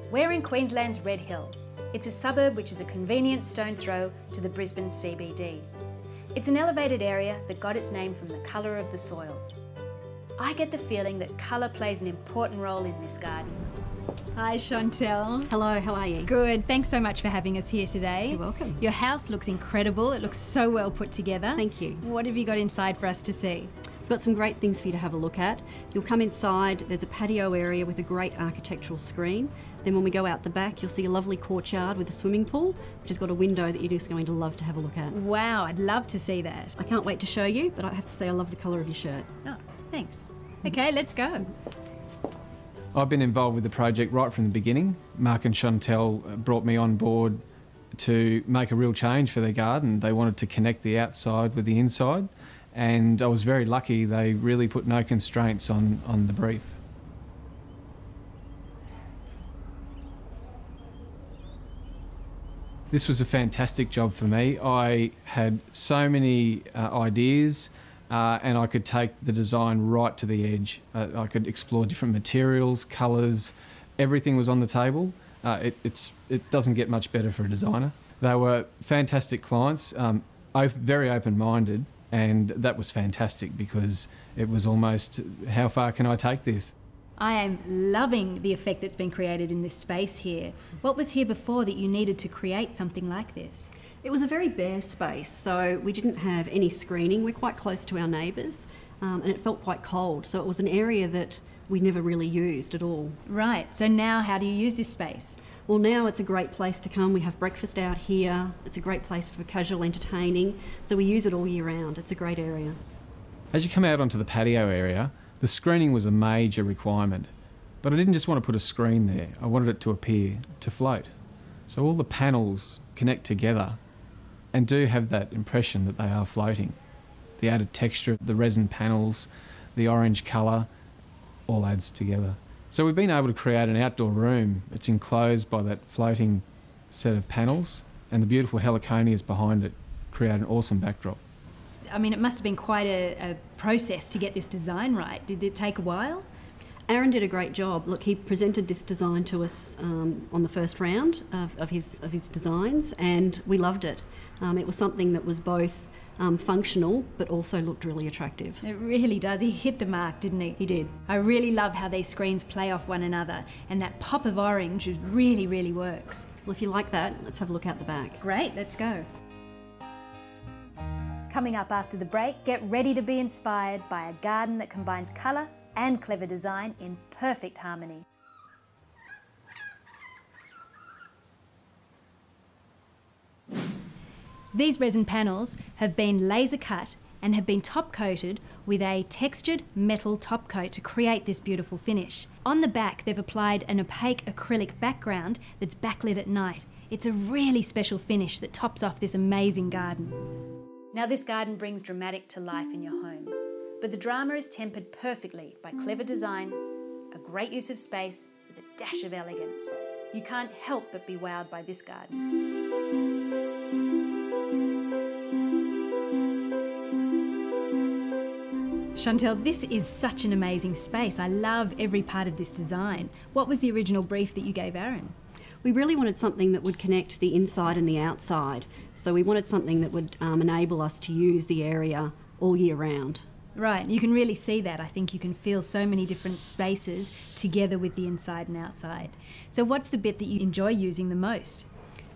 We're in Queensland's Red Hill. It's a suburb which is a convenient stone throw to the Brisbane CBD. It's an elevated area that got its name from the colour of the soil. I get the feeling that colour plays an important role in this garden. Hi Chantel. Hello, how are you? Good, thanks so much for having us here today. You're welcome. Your house looks incredible, it looks so well put together. Thank you. What have you got inside for us to see? We've got some great things for you to have a look at. You'll come inside, there's a patio area with a great architectural screen. Then when we go out the back, you'll see a lovely courtyard with a swimming pool, which has got a window that you're just going to love to have a look at. Wow, I'd love to see that. I can't wait to show you, but I have to say I love the colour of your shirt. Oh, thanks. Okay, let's go. I've been involved with the project right from the beginning. Mark and Chantel brought me on board to make a real change for their garden. They wanted to connect the outside with the inside, and I was very lucky. They really put no constraints on the brief. This was a fantastic job for me. I had so many ideas, and I could take the design right to the edge. I could explore different materials, colours, everything was on the table. It doesn't get much better for a designer. They were fantastic clients, very open-minded, and that was fantastic because it was almost, how far can I take this? I am loving the effect that's been created in this space here. What was here before that you needed to create something like this? It was a very bare space, so we didn't have any screening. We're quite close to our neighbours, and it felt quite cold, so it was an area that we never really used at all. Right, so now how do you use this space? Well, now it's a great place to come. We have breakfast out here. It's a great place for casual entertaining, so we use it all year round. It's a great area. As you come out onto the patio area, the screening was a major requirement, but I didn't just want to put a screen there. I wanted it to appear, to float. So all the panels connect together and do have that impression that they are floating. The added texture, the resin panels, the orange colour, all adds together. So we've been able to create an outdoor room. It's enclosed by that floating set of panels, and the beautiful heliconias behind it create an awesome backdrop. I mean, it must have been quite a process to get this design right. Did it take a while? Aaron did a great job. Look, he presented this design to us on the first round of his designs, and we loved it. It was something that was both functional but also looked really attractive. It really does. He hit the mark, didn't he? He did. I really love how these screens play off one another, and that pop of orange really, really works. Well, if you like that, let's have a look out the back. Great, let's go. Coming up after the break, get ready to be inspired by a garden that combines colour and clever design in perfect harmony. These resin panels have been laser cut and have been top coated with a textured metal top coat to create this beautiful finish. On the back, they've applied an opaque acrylic background that's backlit at night. It's a really special finish that tops off this amazing garden. Now this garden brings dramatic to life in your home, but the drama is tempered perfectly by clever design, a great use of space with a dash of elegance. You can't help but be wowed by this garden. Chantel, this is such an amazing space. I love every part of this design. What was the original brief that you gave Aaron? We really wanted something that would connect the inside and the outside. So we wanted something that would enable us to use the area all year round. Right, you can really see that. I think you can feel so many different spaces together with the inside and outside. So what's the bit that you enjoy using the most?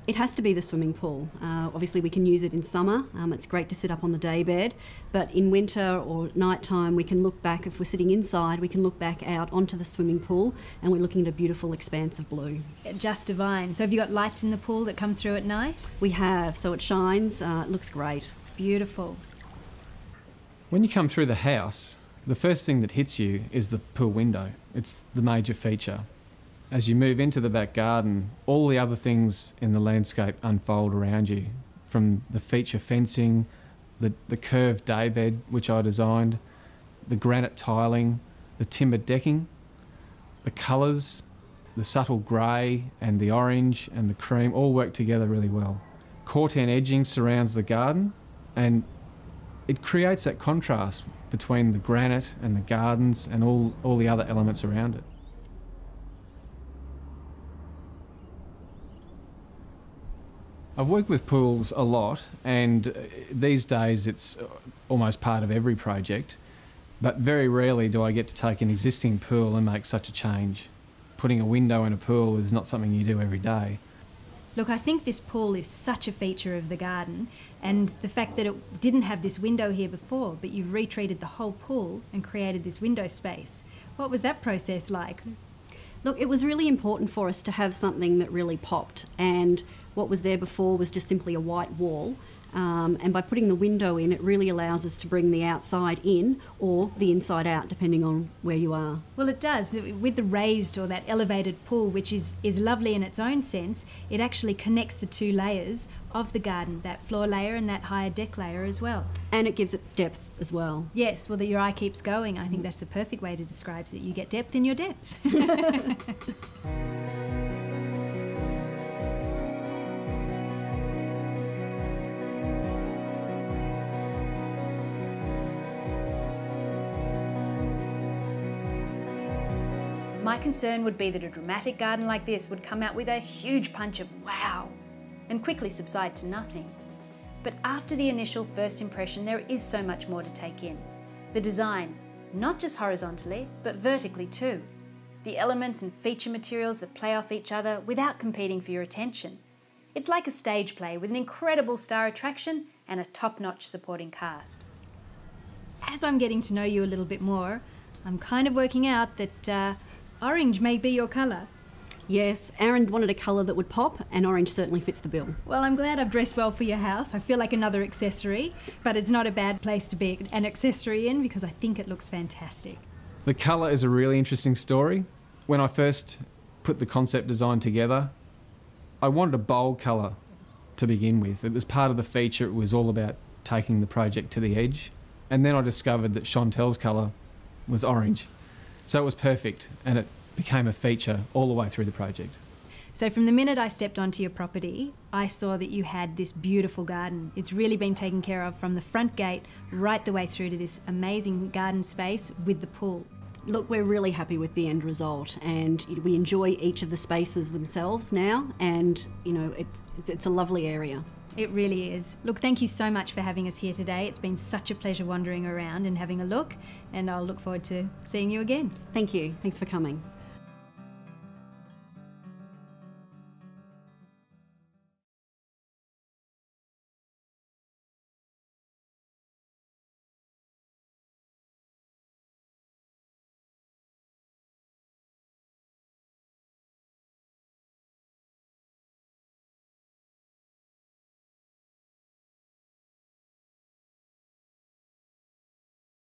It has to be the swimming pool. Obviously we can use it in summer. It's great to sit up on the daybed, but in winter or nighttime we can look back. If we're sitting inside, we can look back out onto the swimming pool and we're looking at a beautiful expanse of blue. Just divine. So have you got lights in the pool that come through at night? We have, so it shines. It looks great. Beautiful. When you come through the house, the first thing that hits you is the pool window. It's the major feature. As you move into the back garden, all the other things in the landscape unfold around you, from the feature fencing, the curved daybed, which I designed, the granite tiling, the timber decking, the colours, the subtle grey and the orange and the cream all work together really well. Corten edging surrounds the garden, and it creates that contrast between the granite and the gardens and all the other elements around it. I've worked with pools a lot, and these days it's almost part of every project, but very rarely do I get to take an existing pool and make such a change. Putting a window in a pool is not something you do every day. Look, I think this pool is such a feature of the garden, and the fact that it didn't have this window here before, but you've retreated the whole pool and created this window space. What was that process like? Look, it was really important for us to have something that really popped, and what was there before was just simply a white wall. And by putting the window in, it really allows us to bring the outside in or the inside out, depending on where you are. Well, it does. With the raised or that elevated pool, which is lovely in its own sense, it actually connects the two layers of the garden, that floor layer and that higher deck layer as well. And it gives it depth as well. Yes, well, your eye keeps going. I think that's the perfect way to describe it. You get depth in your depth. My concern would be that a dramatic garden like this would come out with a huge punch of wow and quickly subside to nothing. But after the initial first impression, there is so much more to take in. The design, not just horizontally, but vertically too. The elements and feature materials that play off each other without competing for your attention. It's like a stage play with an incredible star attraction and a top-notch supporting cast. As I'm getting to know you a little bit more, I'm kind of working out that orange may be your colour. Yes, Aaron wanted a colour that would pop, and orange certainly fits the bill. Well, I'm glad I've dressed well for your house. I feel like another accessory, but it's not a bad place to be an accessory in because I think it looks fantastic. The colour is a really interesting story. When I first put the concept design together, I wanted a bold colour to begin with. It was part of the feature. It was all about taking the project to the edge. And then I discovered that Chantel's colour was orange. So it was perfect, and it became a feature all the way through the project. So from the minute I stepped onto your property, I saw that you had this beautiful garden. It's really been taken care of from the front gate right the way through to this amazing garden space with the pool. Look, we're really happy with the end result, and we enjoy each of the spaces themselves now, and you know, it's a lovely area. It really is. Look, thank you so much for having us here today. It's been such a pleasure wandering around and having a look, and I'll look forward to seeing you again. Thank you. Thanks for coming.